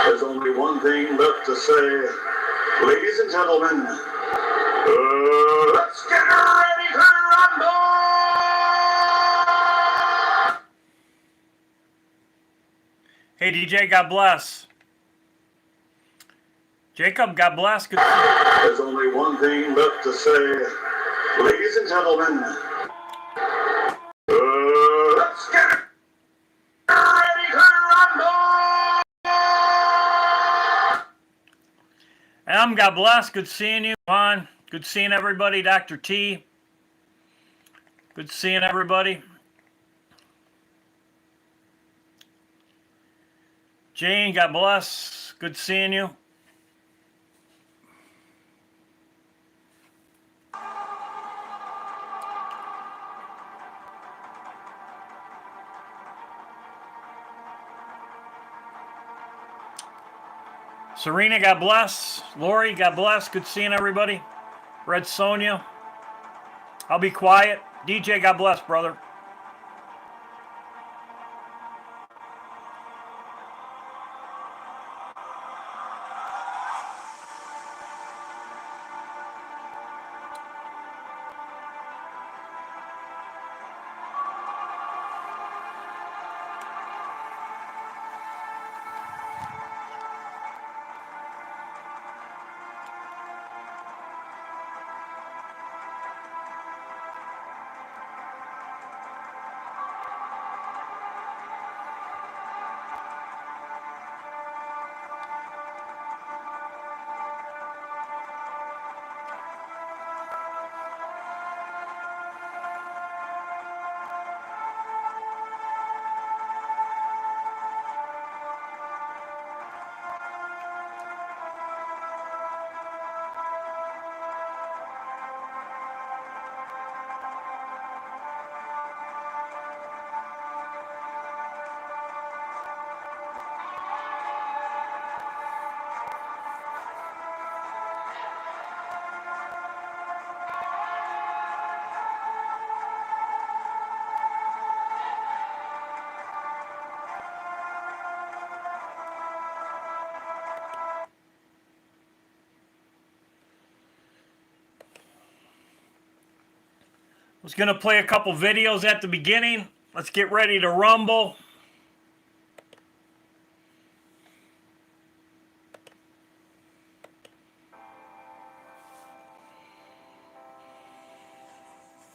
There's only one thing left to say. Ladies and gentlemen, let's get ready to rumble! Hey DJ, God bless. Jacob, God bless. Good. There's only one thing left to say. Ladies and gentlemen, let's get ready to rumble! God bless. Good seeing you, Juan. Good seeing everybody. Dr. T. Good seeing everybody. Jane, God bless. Good seeing you. Serena, God bless. Lori, God bless. Good seeing everybody. Red Sonia. I'll be quiet. DJ, God bless, brother. I was going to play a couple videos at the beginning. Let's get ready to rumble.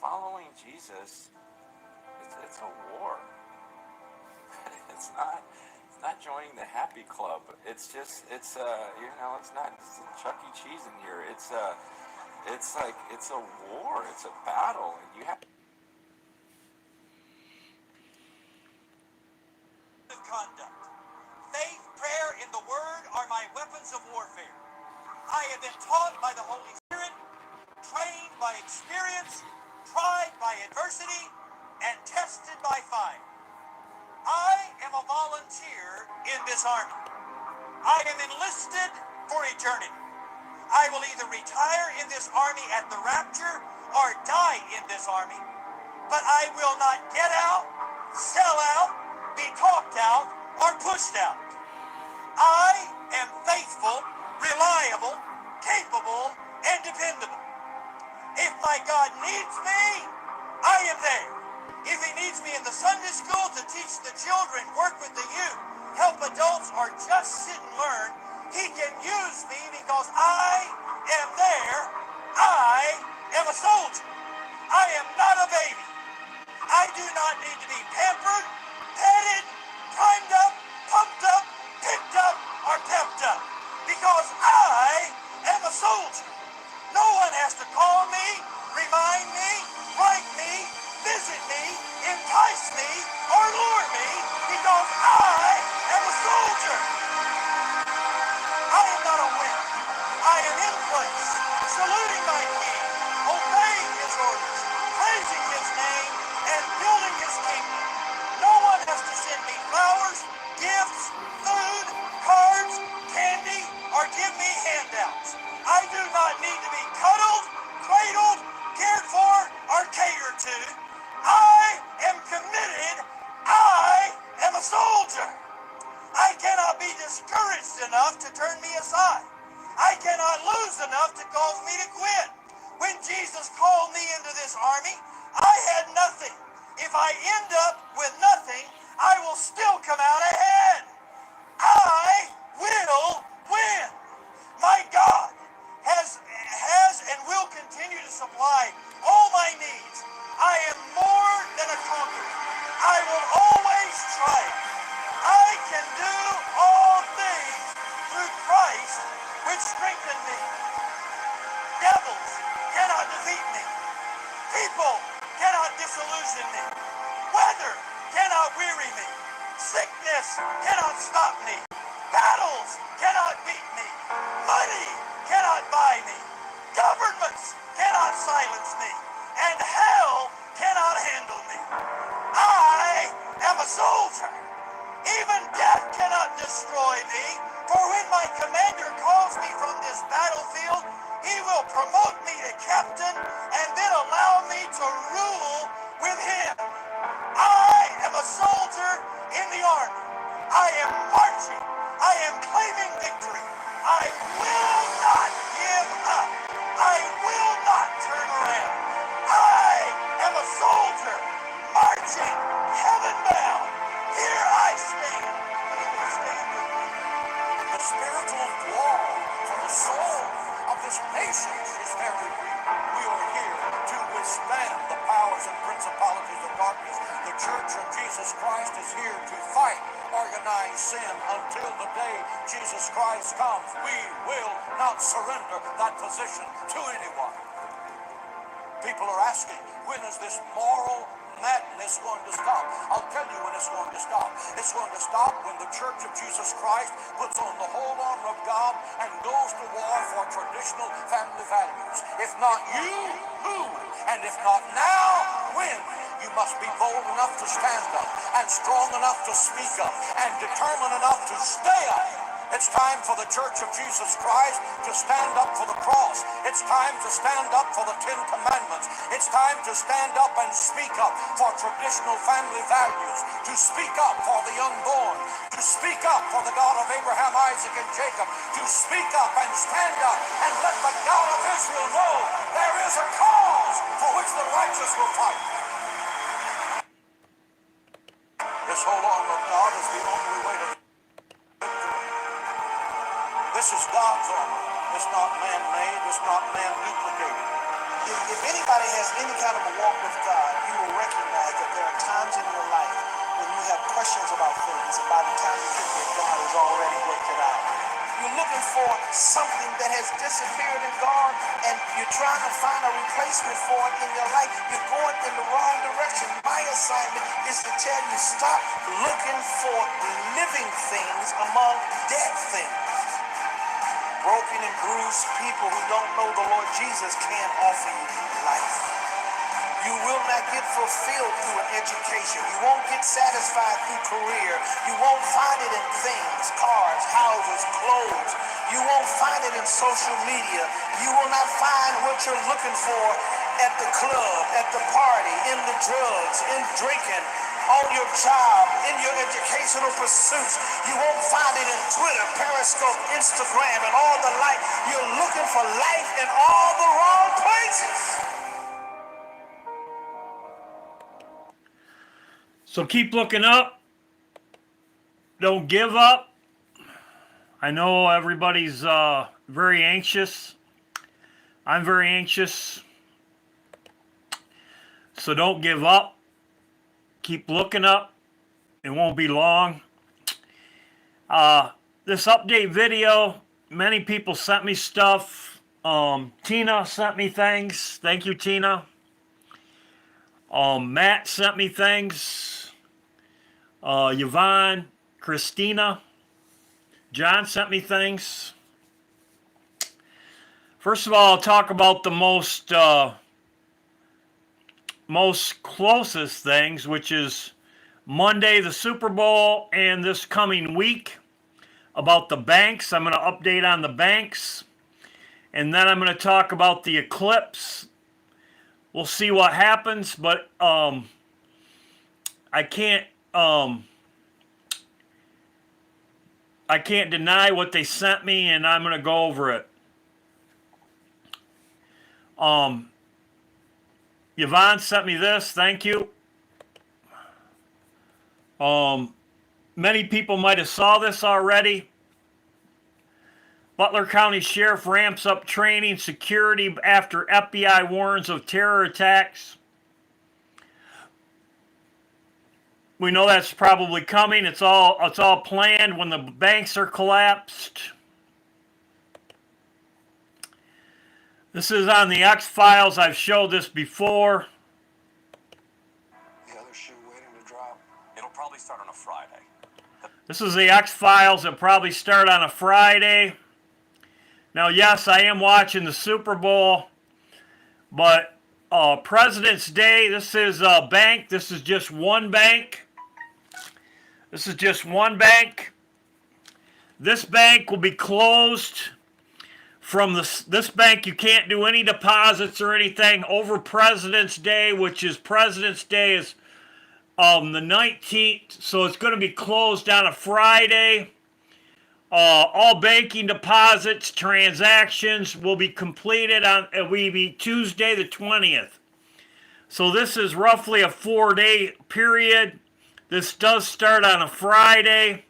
Following Jesus, it's a war. It's not joining the happy club. It's not Chuck E. Cheese in here. It's a war. It's a battle, and you have conduct. Faith, prayer, and the Word are my weapons of warfare. I have been taught by the Holy Spirit, trained by experience, tried by adversity, and tested by fire. I am a volunteer in this army. I am enlisted for eternity. I will either retire in this army at the rapture or die in this army, but I will not get out, sell out, be talked out, or pushed out. I am faithful, reliable, capable, and dependable. If my God needs me, I am there. If he needs me in the Sunday school to teach the children, work with the youth, help adults, or just sit and learn, he can use me because I am there. I am a soldier. I am not a baby. I do not need to be pampered, petted, primed up, pumped up, picked up, or pepped up, because I am a soldier. No one has to call me, remind me, write me, visit me, entice me, or lure me, because I am a soldier. I am not a wimp. I am in place, saluting my king, obeying his orders, praising his name, and building his kingdom. No one has to send me flowers, gifts, food, cards, candy, or give me handouts. I do not need to be cuddled, cradled, cared for, or catered to. I am committed be discouraged enough to turn me aside. I cannot lose enough to cause me to quit. When Jesus called me into this army, I had nothing. If I end up with nothing, I will still come out ahead. I will win. My God has and will continue to supply all my needs. I am more than a conqueror. I will always triumph. I can do all things through Christ, which strengthen me. Devils cannot defeat me. People cannot disillusion me. Weather cannot weary me. Sickness cannot stop me. Battles cannot beat me. Money cannot buy me. Governments cannot silence me. And hell cannot handle me. I am a soldier. Even death cannot destroy me. For when my commander calls me from this battlefield, he will promote me to captain and then allow me to rule with him. I am a soldier in the army. I am marching. I am claiming victory. I will not give up. I will not turn around. I am a soldier marching heaven bound. Here I stand. You will stand with me. The spiritual war for the soul of this nation is very real. We are here to withstand the powers and principalities of darkness. The Church of Jesus Christ is here to fight organized sin until the day Jesus Christ comes. We will not surrender that position to anyone. People are asking, when is this moral madness going to stop? I'll tell you when it's going to stop. It's going to stop when the Church of Jesus Christ puts on the whole armor of God and goes to war for traditional family values. If not you, who? And if not now, when? You must be bold enough to stand up and strong enough to speak up and determined enough to stay up. It's time for the Church of Jesus Christ to stand up for the cross. It's time to stand up for the Ten Commandments. It's time to stand up and speak up for traditional family values, to speak up for the unborn, to speak up for the God of Abraham, Isaac, and Jacob, to speak up and stand up and let the God of Israel know there is a cause for which the righteous will fight. This whole armor of God is the only way to This is God's armor. It's not man-made. It's not man-duplicated. If anybody has any kind of a walk with God, you will recognize that there are times in your life when you have questions about things, and by the time you get there, God has already worked it out. You're looking for something that has disappeared in God, and you're trying to find a replacement for it in your life. You're going in the wrong direction. My assignment is to tell you, stop looking for living things among dead things. Broken and bruised people who don't know the Lord Jesus can't offer you life. You will not get fulfilled through an education. You won't get satisfied through career. You won't find it in things, cars, houses, clothes. You won't find it in social media. You will not find what you're looking for at the club, at the party, in the drugs, in drinking, on your job, in your educational pursuits. You won't find it in Twitter, Periscope, Instagram, and all the like. You're looking for life in all the wrong places. So keep looking up. Don't give up. I know everybody's very anxious. I'm very anxious. So don't give up. Keep looking up. It won't be long. This update video, many people sent me stuff. Tina sent me things. Thank you, Tina. Matt sent me things. Yvonne, Christina, John sent me things. First of all, I'll talk about the most closest things, which is Monday, the Super Bowl, and this coming week about the banks. I'm going to update on the banks, and then I'm going to talk about the eclipse. We'll see what happens, but I can't I can't deny what they sent me, and I'm going to go over it. Yvonne sent me this. Thank you. Many people might have saw this already. Butler County Sheriff ramps up training security after FBI warns of terror attacks. We know that's probably coming. It's all planned when the banks are collapsed. This is on the X-Files. I've showed this before. The other shoe waiting to drop. It'll probably start on a Friday. This is the X-Files. It'll probably start on a Friday. Now, yes, I am watching the Super Bowl, but President's Day, this is a bank. This is just one bank. This is just one bank. This bank will be closed. From this bank, you can't do any deposits or anything over President's Day, which is President's Day is the 19th, so it's going to be closed on a Friday. All banking deposits, transactions will be completed on Tuesday the 20th. So this is roughly a 4-day period. This does start on a Friday,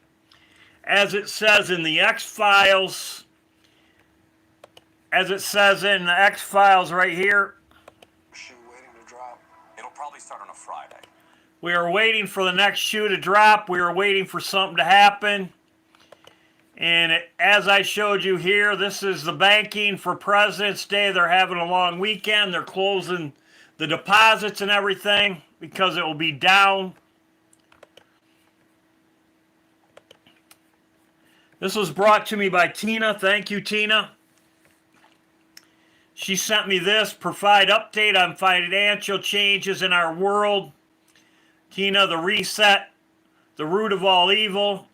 as it says in the X-Files. As it says in the X-Files right here. Shoe waiting to drop. It'll probably start on a Friday. We are waiting for the next shoe to drop. We are waiting for something to happen. And as I showed you here, this is the banking for President's Day. They're having a long weekend. They're closing the deposits and everything because it will be down. This was brought to me by Tina. Thank you, Tina. She sent me this, provide update on financial changes in our world. Tina, the reset, the root of all evil.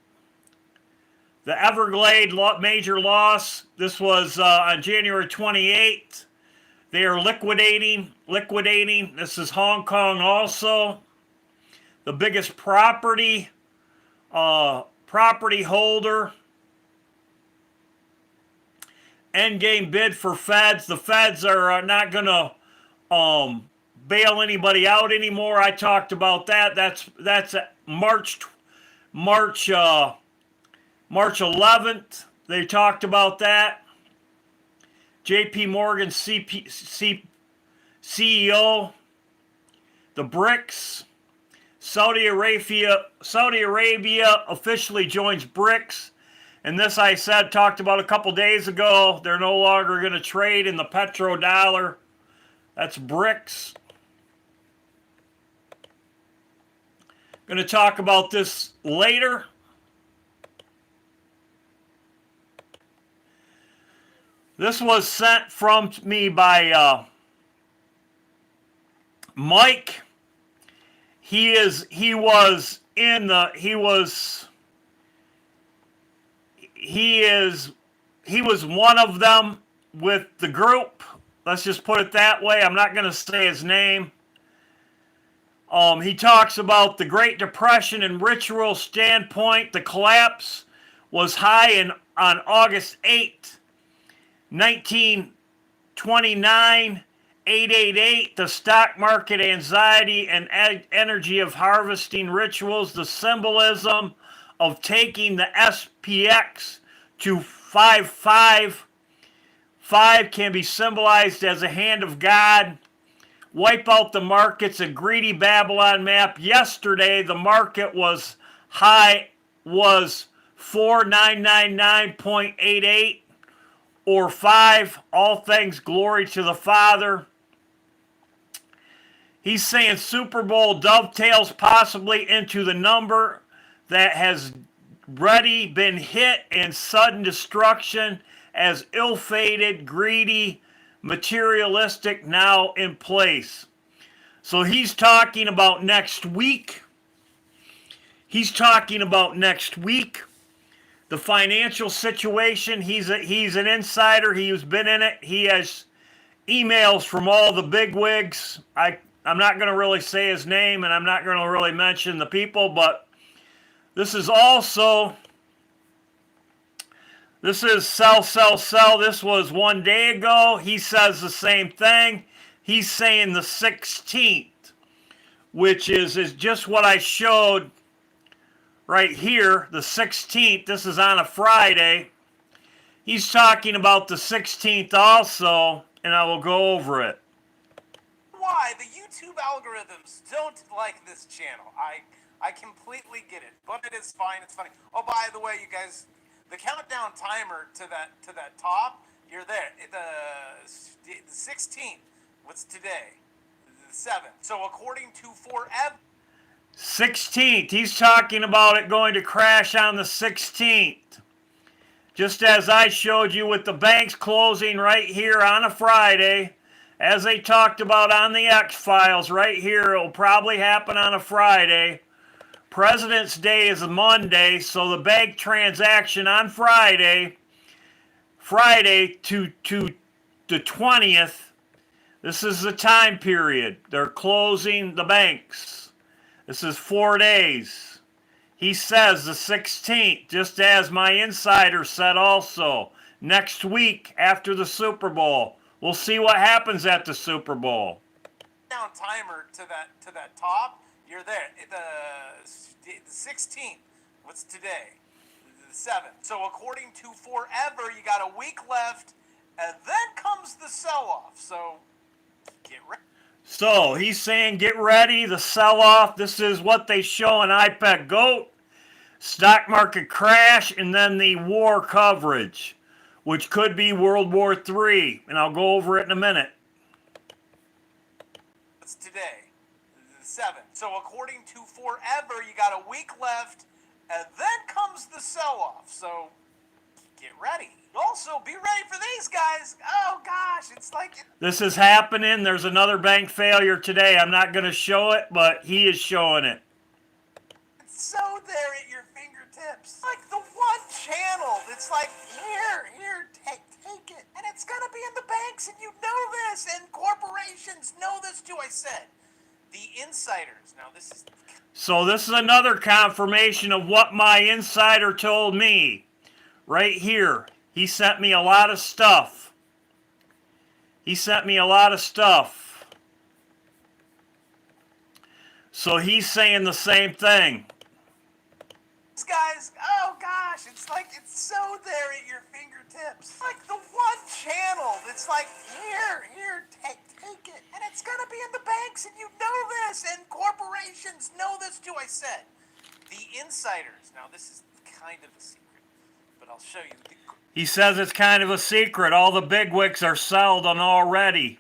The Everglade major loss, this was on January 28th. They are liquidating. This is Hong Kong also. The biggest property holder. Endgame bid for feds. The feds are not going to bail anybody out anymore. I talked about that. That's March 11th. They talked about that. J.P. Morgan CEO. The BRICS. Saudi Arabia officially joins BRICS. And this I talked about a couple days ago. They're no longer going to trade in the petrodollar. That's BRICS. Going to talk about this later. This was sent from me by Mike. He was one of them with the group. Let's just put it that way. I'm not going to say his name. He talks about the Great Depression and ritual standpoint. The collapse was high on August 8th, 1929, 888. The stock market anxiety and energy of harvesting rituals. The symbolism of taking the SPX to 5-5. 5 can be symbolized as a hand of God. Wipe out the markets, a greedy Babylon map. Yesterday, the market was 4999.88 or 5. All thanks glory to the Father. He's saying Super Bowl dovetails possibly into the number that has already been hit in sudden destruction as ill-fated, greedy, materialistic now in place. So he's talking about next week. The financial situation. He's an insider. He's been in it. He has emails from all the bigwigs. I'm not going to really say his name, and I'm not going to really mention the people, but this is also This is sell, sell, sell. This was 1 day ago. He says the same thing. He's saying the 16th, which is just what I showed right here, the 16th. This is on a Friday. He's talking about the 16th also, and I will go over it. Why the YouTube algorithms don't like this channel. I completely get it, but it is fine. It's funny. Oh, by the way, you guys, the countdown timer to that top, you're there. The 16th. What's today? The 7th. So according to Forever. 16th. He's talking about it going to crash on the 16th. Just as I showed you with the banks closing right here on a Friday, as they talked about on the X-Files right here, it will probably happen on a Friday. President's Day is a Monday, so the bank transaction on Friday to the 20th, this is the time period. They're closing the banks. This is 4 days. He says the 16th, just as my insider said also. Next week after the Super Bowl. We'll see what happens at the Super Bowl. Down timer to that top, you're there. The 16th. What's today? The 7th. So according to Forever, you got a week left, and then comes the sell-off. So get ready. So he's saying get ready, the sell-off. This is what they show in iPad GOAT. Stock market crash, and then the war coverage, which could be World War III. And I'll go over it in a minute. It's today, the 7th. So according to Forever, you got a week left, and then comes the sell-off. So get ready. Also, be ready for these guys. Oh gosh, it's like... This is happening. There's another bank failure today. I'm not going to show it, but he is showing it. It's so there at your fingertips. Like the one channel that's like, here, take it. And it's going to be in the banks, and you know this, and corporations know this too, I said. The insiders. Now this is... So this is another confirmation of what my insider told me. Right here. He sent me a lot of stuff. So he's saying the same thing. These guys, oh gosh, it's like, it's so there at your fingertips. Like the one channel that's like, here, take it. And it's going to be in the banks, and you know this, and corporations know this too, I said. The insiders. Now this is kind of a secret, but I'll show you. He says it's kind of a secret. All the bigwigs are sold on already.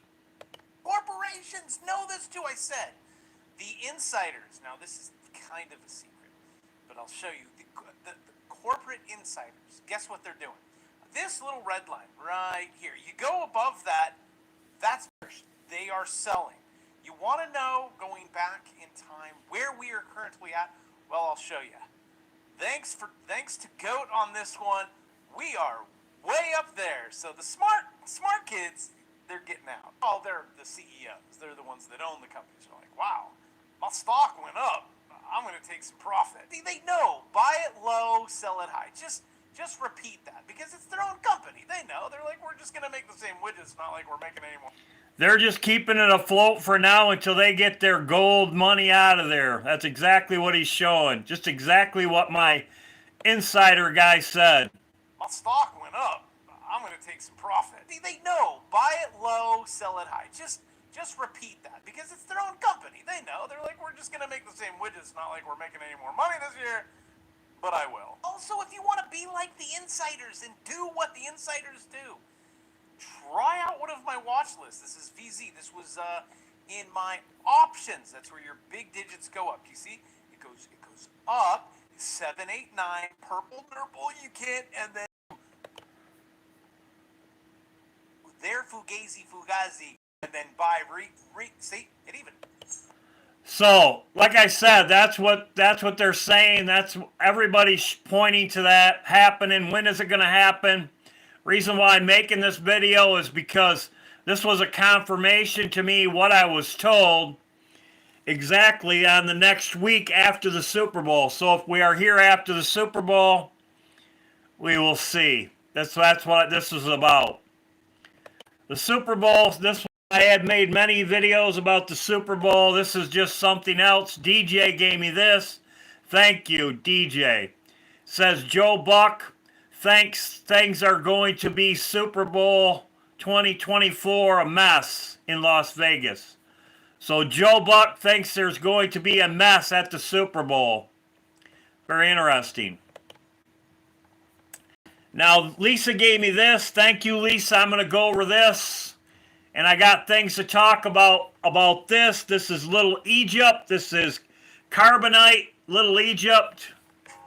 Corporations know this too, I said. The insiders. Now this is kind of a secret, but I'll show you. The corporate insiders. Guess what they're doing? This little red line right here. You go above that, that's they are selling. You want to know, going back in time, where we are currently at? Well, I'll show you. Thanks to GOAT on this one. We are way up there. So the smart kids, they're getting out. Oh, they're the CEOs. They're the ones that own the companies. They're like, wow, my stock went up. I'm going to take some profit. They know. Buy it low, sell it high. Just repeat that, because it's their own company. They know. They're like, we're just going to make the same widgets. Not like we're making any more. They're just keeping it afloat for now until they get their gold money out of there. That's exactly what he's showing. Just exactly what my insider guy said. My stock went up. I'm going to take some profit. They know. Buy it low, sell it high. Just repeat that, because it's their own company. They know. They're like, we're just going to make the same widgets. Not like we're making any more money this year, but I will. Also, if you want to be like the insiders and do what the insiders do, try out one of my watch lists. This is VZ. This was in my options. That's where your big digits go up. You see? It goes up. 7, 8, 9, purple, you can't, and then there Fugazi, and then buy see, it even. So, like I said, that's what they're saying. That's everybody's pointing to that happening. When is it going to happen? Reason why I'm making this video is because this was a confirmation to me what I was told exactly on the next week after the Super Bowl. So if we are here after the Super Bowl, we will see. That's what this is about. The Super Bowl, I had made many videos about the Super Bowl. This is just something else. DJ gave me this. Thank you, DJ. Says Joe Buck, thanks, things are going to be Super Bowl 2024 a mess in Las Vegas. So Joe Buck thinks there's going to be a mess at the Super Bowl. Very interesting. Now, Lisa gave me this. Thank you, Lisa. I'm going to go over this. And I got things to talk about this. This is Little Egypt. This is Carbonite, Little Egypt.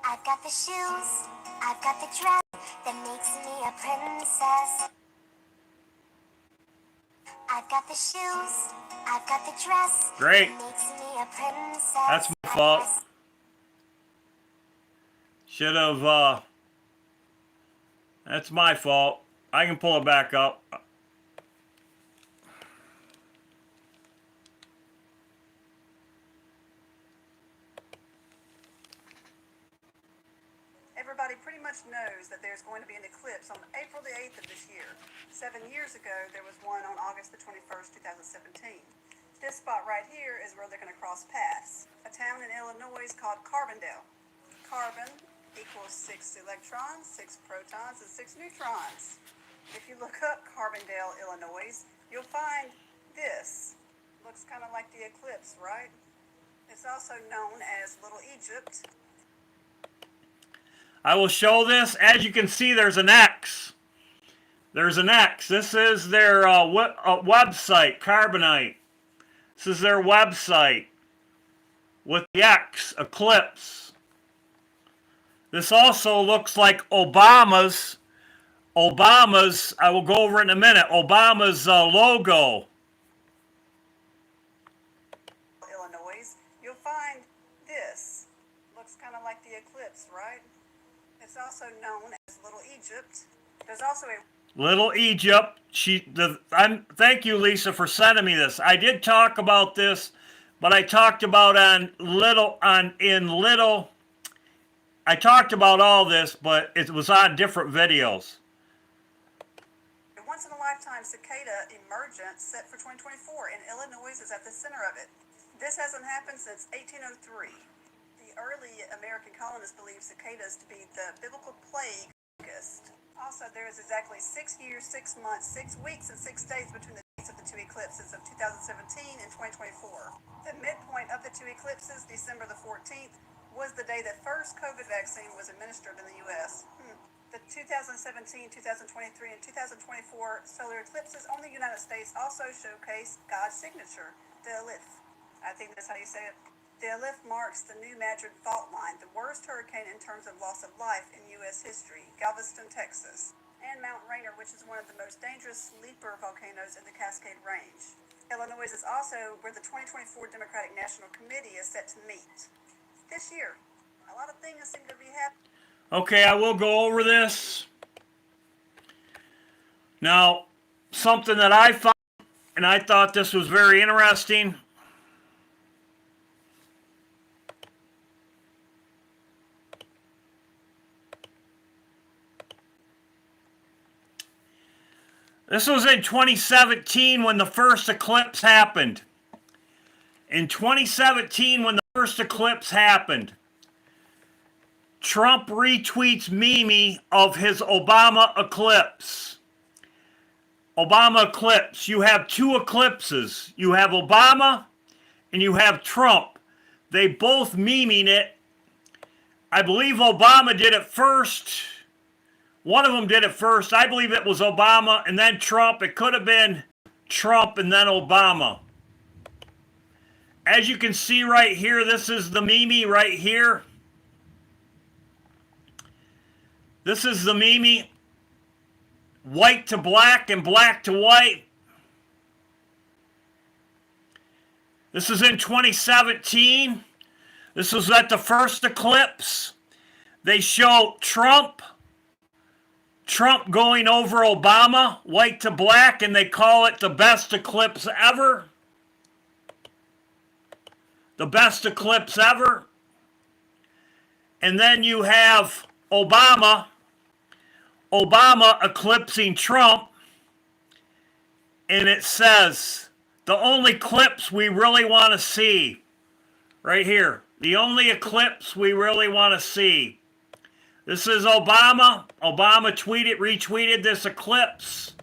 I've got the shoes. I've got the dress that makes me a princess. I've got the shoes. I've got the dress. Great. That makes me a princess. That's my fault. Should have, that's my fault. I can pull it back up. Everybody pretty much knows that there's going to be an eclipse on April the 8th of this year. 7 years ago, there was one on August the 21st, 2017. This spot right here is where they're going to cross paths. A town in Illinois called Carbondale. Carbon equals 6 electrons, 6 protons, and 6 neutrons. If you look up Carbondale, Illinois, you'll find this. Looks kind of like the eclipse, right? It's also known as Little Egypt. I will show this. As you can see, there's an X. There's an X. This is their website, Carbonite. This is their website with the X, eclipse. This also looks like Obama's, I will go over it in a minute, Obama's logo. Illinois, you'll find this. Looks kind of like the eclipse, right? It's also known as Little Egypt. There's also a Little Egypt. Thank you, Lisa, for sending me this. I did talk about this, but I talked about I talked about all this, but it was on different videos. once in a lifetime cicada emergence set for 2024, and Illinois is at the center of it. This hasn't happened since 1803. The early American colonists believed cicadas to be the biblical plague locust. Also, there is exactly 6 years, 6 months, 6 weeks, and 6 days between the dates of the two eclipses of 2017 and 2024. The midpoint of the two eclipses, December the 14th, was the day that first COVID vaccine was administered in the U.S. The 2017, 2023, and 2024 solar eclipses on the United States also showcase God's signature, the Aleph. I think that's how you say it. The Aleph marks the New Madrid fault line, the worst hurricane in terms of loss of life in U.S. history, Galveston, Texas, and Mount Rainier, which is one of the most dangerous sleeper volcanoes in the Cascade Range. Illinois is also where the 2024 Democratic National Committee is set to meet. This year, a lot of things seem to be happening. Okay, I will go over this. Now, something that I found, and I thought this was very interesting. This was in 2017 when the first eclipse happened. In 2017 when the first eclipse happened, Trump retweets Mimi of his Obama eclipse. Obama eclipse. You have two eclipses. You have Obama and you have Trump. They both memeing it. I believe Obama did it first. One of them did it first. I believe it was Obama and then Trump. It could have been Trump and then Obama. As you can see right here, this is the Mimi right here. This is the Mimi. White to black and black to white. This is in 2017. This was at the first eclipse. They show Trump going over Obama, white to black, and they call it the best eclipse ever. The best eclipse ever. And then you have Obama Obama eclipsing Trump, and it says the only eclipse we really want to see, right here, the only eclipse we really want to see. This is Obama. Obama retweeted this eclipse.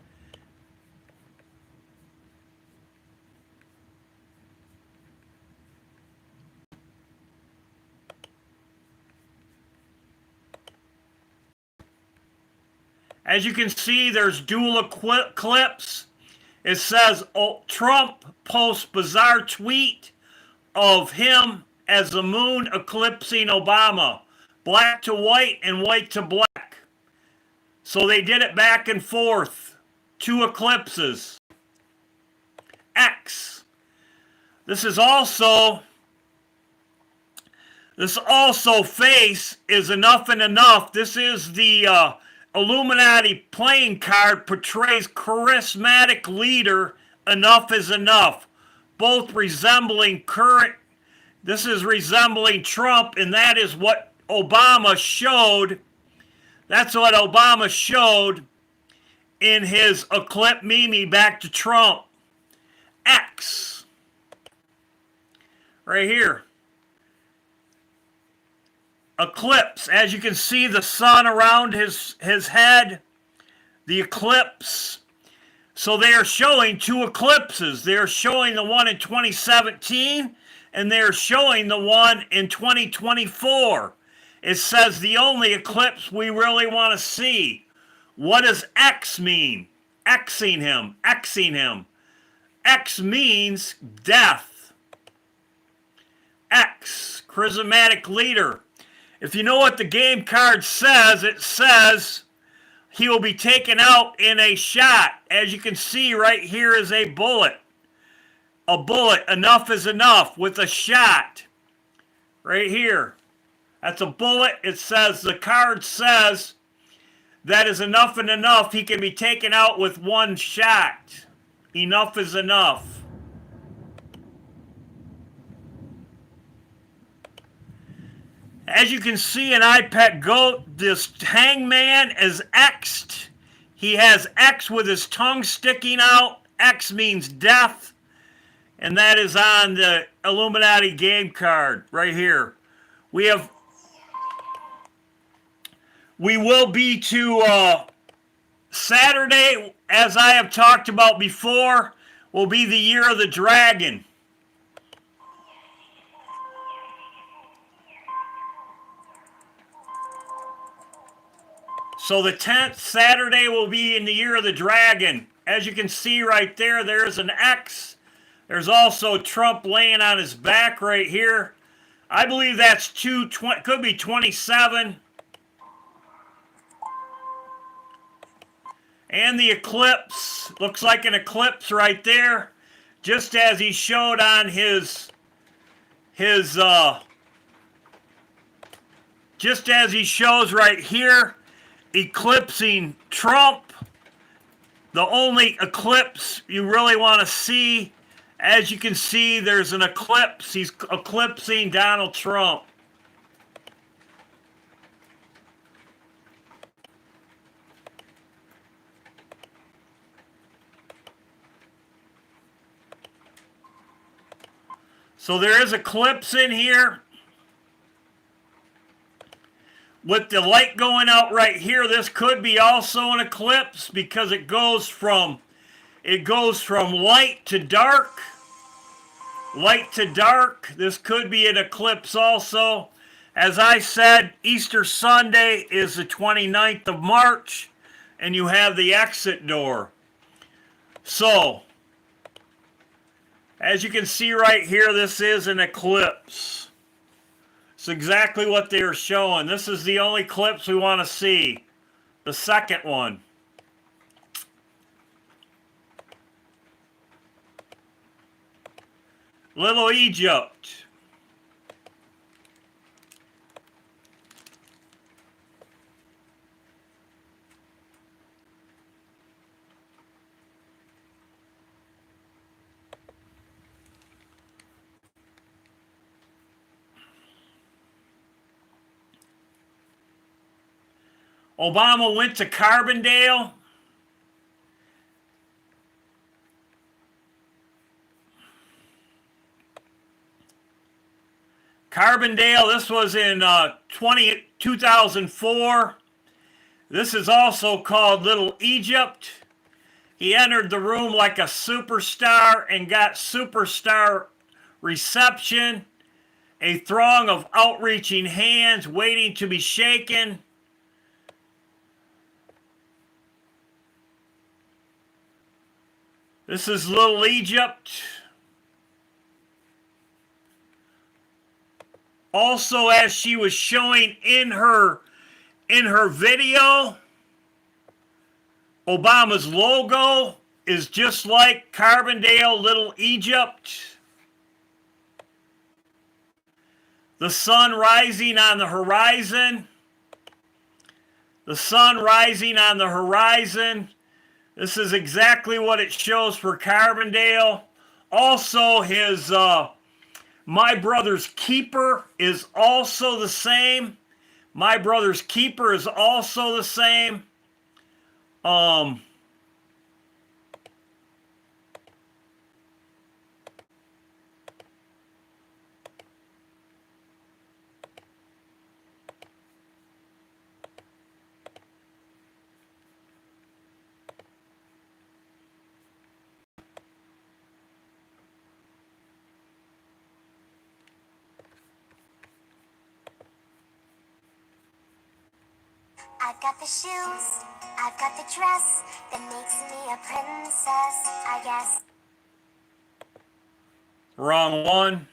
As you can see, there's dual eclipse. It says Trump posts bizarre tweet of him as the moon eclipsing Obama. Black to white and white to black. So they did it back and forth. 2 eclipses. X. This also face is enough and enough. This is the Illuminati playing card, portrays charismatic leader. Enough is enough. Both resembling current. This is resembling Trump, and that is what Obama showed. That's what Obama showed in his eclipse meme back to Trump. X. Right here. Eclipse. As you can see, the sun around his head. The eclipse. So they are showing 2 eclipses. They are showing the one in 2017, and they are showing the one in 2024. It says the only eclipse we really want to see. What does X mean? Xing him. Xing him. X means death. X. Charismatic leader. If you know what the game card says, it says he will be taken out in a shot. As you can see right here is a bullet. A bullet. Enough is enough with a shot. Right here. That's a bullet. It says, the card says that is enough and enough. He can be taken out with 1 shot. Enough is enough. As you can see in iPet Goat, this hangman is X'd. He has X with his tongue sticking out. X means death. And that is on the Illuminati game card right here. We will be to Saturday, as I have talked about before, will be the year of the dragon. So the 10th Saturday will be in the year of the dragon. As you can see right there, there's an X. There's also Trump laying on his back right here. I believe that's could be 27. And the eclipse. Looks like an eclipse right there. Just as he showed on just as he shows right here, eclipsing Trump. The only eclipse you really want to see. As you can see, there's an eclipse. He's eclipsing Donald Trump. So there is eclipse in here. With the light going out right here, this could be also an eclipse because it goes from light to dark. Light to dark. This could be an eclipse also. As I said, Easter Sunday is the 29th of March, and you have the exit door. So, as you can see right here, this is an eclipse. It's exactly what they are showing. This is the only eclipse we want to see. The second one. Little Egypt. Obama went to Carbondale. Carbondale, this was in 2004. This is also called Little Egypt. He entered the room like a superstar and got superstar reception. A throng of outreaching hands waiting to be shaken. This is Little Egypt. Also, as she was showing in her video, Obama's logo is just like Carbondale, Little Egypt. The sun rising on the horizon. The sun rising on the horizon. This is exactly what it shows for Carbondale. Also, his My Brother's Keeper is also the same. My Brother's Keeper is also the same. I've got the shoes, I've got the dress that makes me a princess, I guess. Wrong one.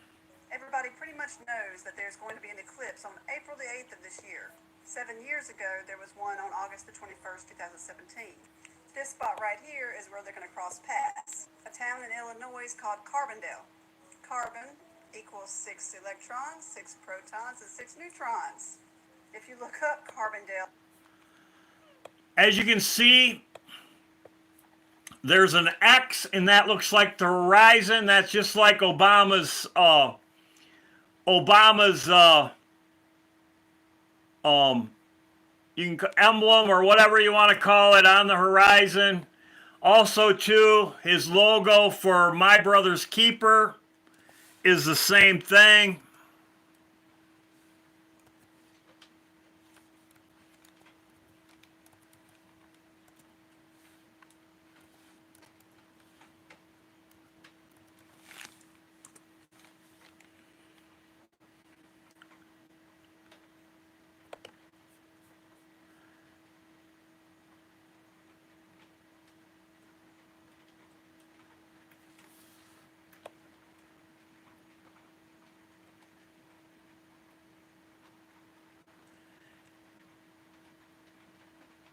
Everybody pretty much knows that there's going to be an eclipse on April the 8th of this year. 7 years ago, there was one on August the 21st, 2017. This spot right here is where they're going to cross paths. A town in Illinois called Carbondale. Carbon equals 6 electrons, 6 protons, and 6 neutrons. If you look up Carbondale, As you can see, there's an X, and that looks like the horizon. That's just like Obama's emblem or whatever you want to call it on the horizon. Also, too, his logo for My Brother's Keeper is the same thing.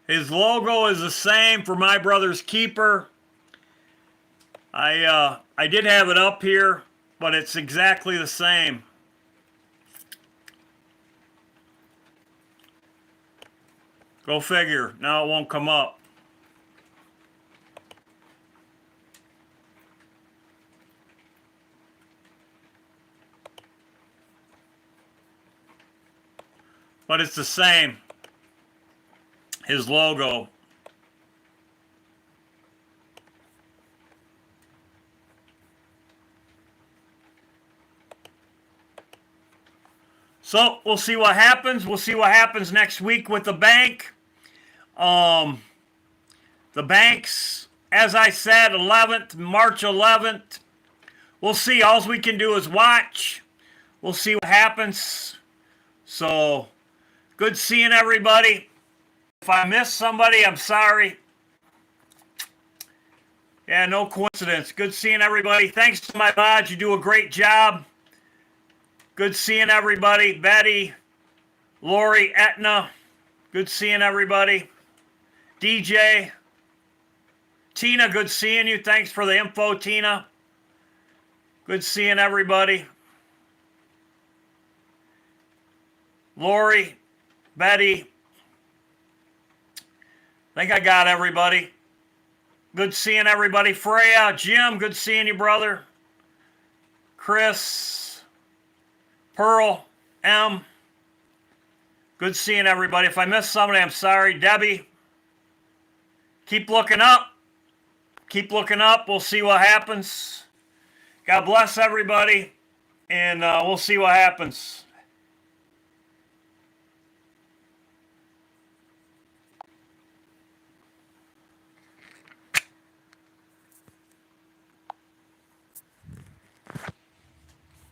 His logo is the same for My Brother's Keeper. I did have it up here, but it's exactly the same. Go figure. Now it won't come up. But it's the same. His logo. So we'll see what happens. We'll see what happens next week with the bank. The banks, as I said, March 11th. We'll see. All we can do is watch. We'll see what happens. So, good seeing everybody. If I missed somebody, I'm sorry. Yeah, no coincidence. Good seeing everybody. Thanks to my mods. You do a great job. Good seeing everybody. Betty, Lori, Etna. Good seeing everybody. DJ. Tina, good seeing you. Thanks for the info, Tina. Good seeing everybody. Lori, Betty. I think I got everybody. Good seeing everybody. Freya, Jim, good seeing you, brother. Chris, Pearl, M. Good seeing everybody. If I missed somebody, I'm sorry. Debbie, keep looking up. Keep looking up. We'll see what happens. God bless everybody, and we'll see what happens.